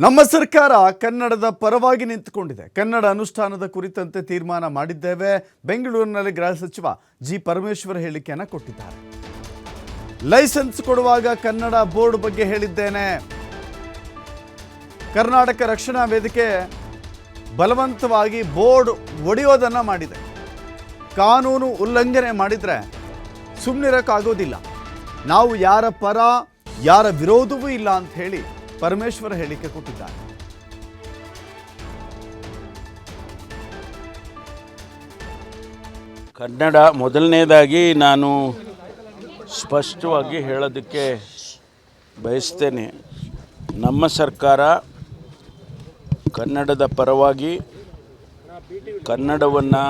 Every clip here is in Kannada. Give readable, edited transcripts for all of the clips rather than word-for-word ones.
ನಮ್ಮ ಸರ್ಕಾರ ಕನ್ನಡದ ಪರವಾಗಿ ನಿಂತುಕೊಂಡಿದೆ. ಕನ್ನಡ ಅನುಷ್ಠಾನದ ಕುರಿತಂತೆ ತೀರ್ಮಾನ ಮಾಡಿದ್ದೇವೆ. ಬೆಂಗಳೂರಿನಲ್ಲಿ ಗೃಹ ಸಚಿವ ಜಿ ಪರಮೇಶ್ವರ್ ಹೇಳಿಕೆಯನ್ನು ಕೊಟ್ಟಿದ್ದಾರೆ. ಲೈಸೆನ್ಸ್ ಕೊಡುವಾಗ ಕನ್ನಡ ಬೋರ್ಡ್ ಬಗ್ಗೆ ಹೇಳಿದ್ದೇನೆ. ಕರ್ನಾಟಕ ರಕ್ಷಣಾ ವೇದಿಕೆ ಬಲವಂತವಾಗಿ ಬೋರ್ಡ್ ಒಡೆಯೋದನ್ನ ಮಾಡಿದೆ. ಕಾನೂನು ಉಲ್ಲಂಘನೆ ಮಾಡಿದ್ರೆ ಸುಮ್ಮನಿರಕ್ಕಾಗೋದಿಲ್ಲ. ನಾವು ಯಾರ ಪರ ಯಾರ ವಿರೋಧವೂ ಇಲ್ಲ ಅಂತ ಹೇಳಿ ಪರಮೇಶ್ವರ ಹೇಳಿಕೆ ಕೊಟ್ಟಿದ್ದಾರೆ. ಕನ್ನಡ ಮೊದಲನೇದಾಗಿ ನಾನು ಸ್ಪಷ್ಟವಾಗಿ ಹೇಳೋದಕ್ಕೆ ಬಯಸ್ತೇನೆ. ನಮ್ಮ ಸರ್ಕಾರ ಕನ್ನಡದ ಪರವಾಗಿ ಕನ್ನಡವನ್ನು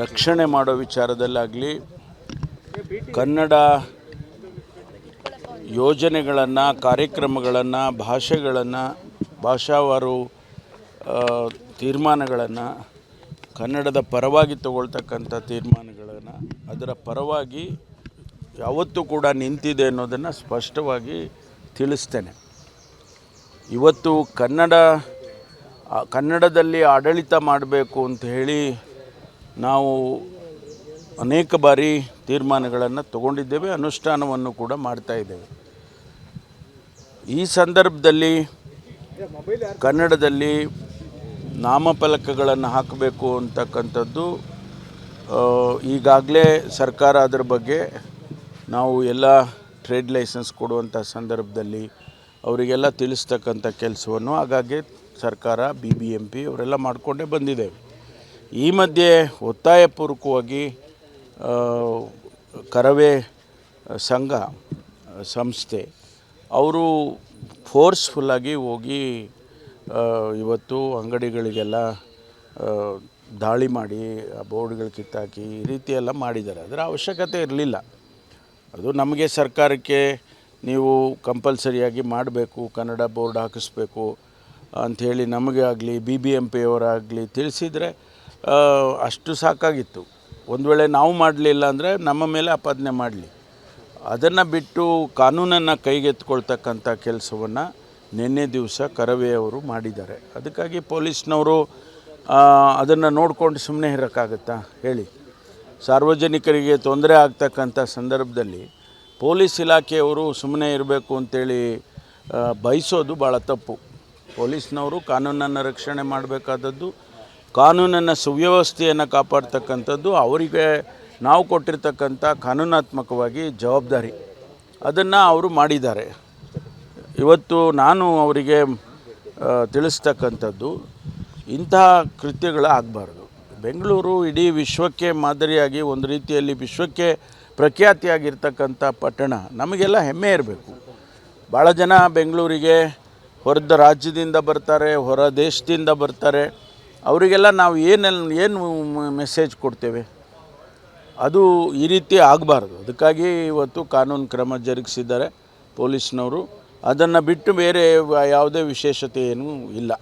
ರಕ್ಷಣೆ ಮಾಡೋ ವಿಚಾರದಲ್ಲಾಗಲಿ ಕನ್ನಡ ಯೋಜನೆಗಳನ್ನು ಕಾರ್ಯಕ್ರಮಗಳನ್ನು ಭಾಷೆಗಳನ್ನು ಭಾಷಾವಾರು ತೀರ್ಮಾನಗಳನ್ನು ಕನ್ನಡದ ಪರವಾಗಿ ತಗೊಳ್ತಕ್ಕಂಥ ತೀರ್ಮಾನಗಳನ್ನು ಅದರ ಪರವಾಗಿ ಯಾವತ್ತೂ ಕೂಡ ನಿಂತಿದೆ ಅನ್ನೋದನ್ನು ಸ್ಪಷ್ಟವಾಗಿ ತಿಳಿಸ್ತೇನೆ. ಇವತ್ತು ಕನ್ನಡದಲ್ಲಿ ಆಡಳಿತ ಮಾಡಬೇಕು ಅಂತ ಹೇಳಿ ನಾವು ಅನೇಕ ಬಾರಿ ತೀರ್ಮಾನಗಳನ್ನು ತಗೊಂಡಿದ್ದೇವೆ, ಅನುಷ್ಠಾನವನ್ನು ಕೂಡ ಮಾಡ್ತಾ ಇದ್ದೇವೆ. ಈ ಸಂದರ್ಭದಲ್ಲಿ ಕನ್ನಡದಲ್ಲಿ ನಾಮಫಲಕಗಳನ್ನು ಹಾಕಬೇಕು ಅಂತಕ್ಕಂಥದ್ದು ಈಗಾಗಲೇ ಸರ್ಕಾರ ಅದರ ಬಗ್ಗೆ ನಾವು ಎಲ್ಲ ಟ್ರೇಡ್ ಲೈಸೆನ್ಸ್ ಕೊಡುವಂಥ ಸಂದರ್ಭದಲ್ಲಿ ಅವರಿಗೆಲ್ಲ ತಿಳಿಸ್ತಕ್ಕಂಥ ಕೆಲಸವನ್ನು ಆಗಾಗ್ಗೆ ಸರ್ಕಾರ BBMP ಅವರೆಲ್ಲ ಮಾಡಿಕೊಂಡೇ ಬಂದಿದ್ದೇವೆ. ಈ ಮಧ್ಯೆ ಒತ್ತಾಯಪೂರ್ವಕವಾಗಿ ಕರವೇ ಸಂಸ್ಥೆ ಅವರು ಫೋರ್ಸ್ಫುಲ್ಲಾಗಿ ಹೋಗಿ ಇವತ್ತು ಅಂಗಡಿಗಳಿಗೆಲ್ಲ ದಾಳಿ ಮಾಡಿ ಬೋರ್ಡ್ಗಳು ಕಿತ್ತಾಕಿ ಈ ರೀತಿಯೆಲ್ಲ ಮಾಡಿದ್ದಾರೆ. ಅದರ ಅವಶ್ಯಕತೆ ಇರಲಿಲ್ಲ. ಅದು ನಮಗೆ ಸರ್ಕಾರಕ್ಕೆ ನೀವು ಕಂಪಲ್ಸರಿಯಾಗಿ ಮಾಡಬೇಕು, ಕನ್ನಡ ಬೋರ್ಡ್ ಹಾಕಿಸ್ಬೇಕು ಅಂಥೇಳಿ ನಮಗೆ ಆಗಲಿ BBMP ಅವರಾಗಲಿ ತಿಳಿಸಿದರೆ ಅಷ್ಟು ಸಾಕಾಗಿತ್ತು. ಒಂದು ವೇಳೆ ನಾವು ಮಾಡಲಿಲ್ಲ ಅಂದರೆ ನಮ್ಮ ಮೇಲೆ ಆಪಾದನೆ ಮಾಡಲಿ. ಅದನ್ನು ಬಿಟ್ಟು ಕಾನೂನನ್ನು ಕೈಗೆತ್ತಿಕೊಳ್ತಕ್ಕಂಥ ಕೆಲಸವನ್ನು ನಿನ್ನೆ ದಿವಸ ಕರವೇ ಅವರು ಮಾಡಿದ್ದಾರೆ. ಅದಕ್ಕಾಗಿ ಪೊಲೀಸ್ನವರು ಅದನ್ನು ನೋಡಿಕೊಂಡು ಸುಮ್ಮನೆ ಇರೋಕ್ಕಾಗತ್ತಾ ಹೇಳಿ? ಸಾರ್ವಜನಿಕರಿಗೆ ತೊಂದರೆ ಆಗ್ತಕ್ಕಂಥ ಸಂದರ್ಭದಲ್ಲಿ ಪೊಲೀಸ್ ಇಲಾಖೆಯವರು ಸುಮ್ಮನೆ ಇರಬೇಕು ಅಂತೇಳಿ ಬಯಸೋದು ಭಾಳ ತಪ್ಪು. ಪೊಲೀಸ್ನವರು ಕಾನೂನನ್ನು ರಕ್ಷಣೆ ಮಾಡಬೇಕಾದದ್ದು, ಕಾನೂನನ್ನು ಸುವ್ಯವಸ್ಥೆಯನ್ನು ಕಾಪಾಡ್ತಕ್ಕಂಥದ್ದು ಅವರಿಗೆ ನಾವು ಕೊಟ್ಟಿರ್ತಕ್ಕಂಥ ಕಾನೂನಾತ್ಮಕವಾಗಿ ಜವಾಬ್ದಾರಿ. ಅದನ್ನು ಅವರು ಮಾಡಿದ್ದಾರೆ. ಇವತ್ತು ನಾನು ಅವರಿಗೆ ತಿಳಿಸ್ತಕ್ಕಂಥದ್ದು ಇಂತಹ ಕೃತ್ಯಗಳು ಆಗಬಾರ್ದು. ಬೆಂಗಳೂರು ಇಡೀ ವಿಶ್ವಕ್ಕೆ ಮಾದರಿಯಾಗಿ ಒಂದು ರೀತಿಯಲ್ಲಿ ವಿಶ್ವಕ್ಕೆ ಪ್ರಖ್ಯಾತಿಯಾಗಿರ್ತಕ್ಕಂಥ ಪಟ್ಟಣ. ನಮಗೆಲ್ಲ ಹೆಮ್ಮೆ ಇರಬೇಕು. ಭಾಳ ಜನ ಬೆಂಗಳೂರಿಗೆ ಹೊರದ ರಾಜ್ಯದಿಂದ ಬರ್ತಾರೆ, ಹೊರ ದೇಶದಿಂದ ಬರ್ತಾರೆ. ಅವರಿಗೆಲ್ಲ ನಾವು ಏನು ಮೆಸೇಜ್ ಕೊಡ್ತೇವೆ? ಅದು ಈ ರೀತಿ ಆಗಬಾರ್ದು. ಅದಕ್ಕಾಗಿ ಇವತ್ತು ಕಾನೂನು ಕ್ರಮ ಜರುಗಿಸಿದ್ದಾರೆ ಪೊಲೀಸ್ನವರು. ಅದನ್ನು ಬಿಟ್ಟು ಬೇರೆ ಯಾವುದೇ ವಿಶೇಷತೆ ಏನೂ ಇಲ್ಲ.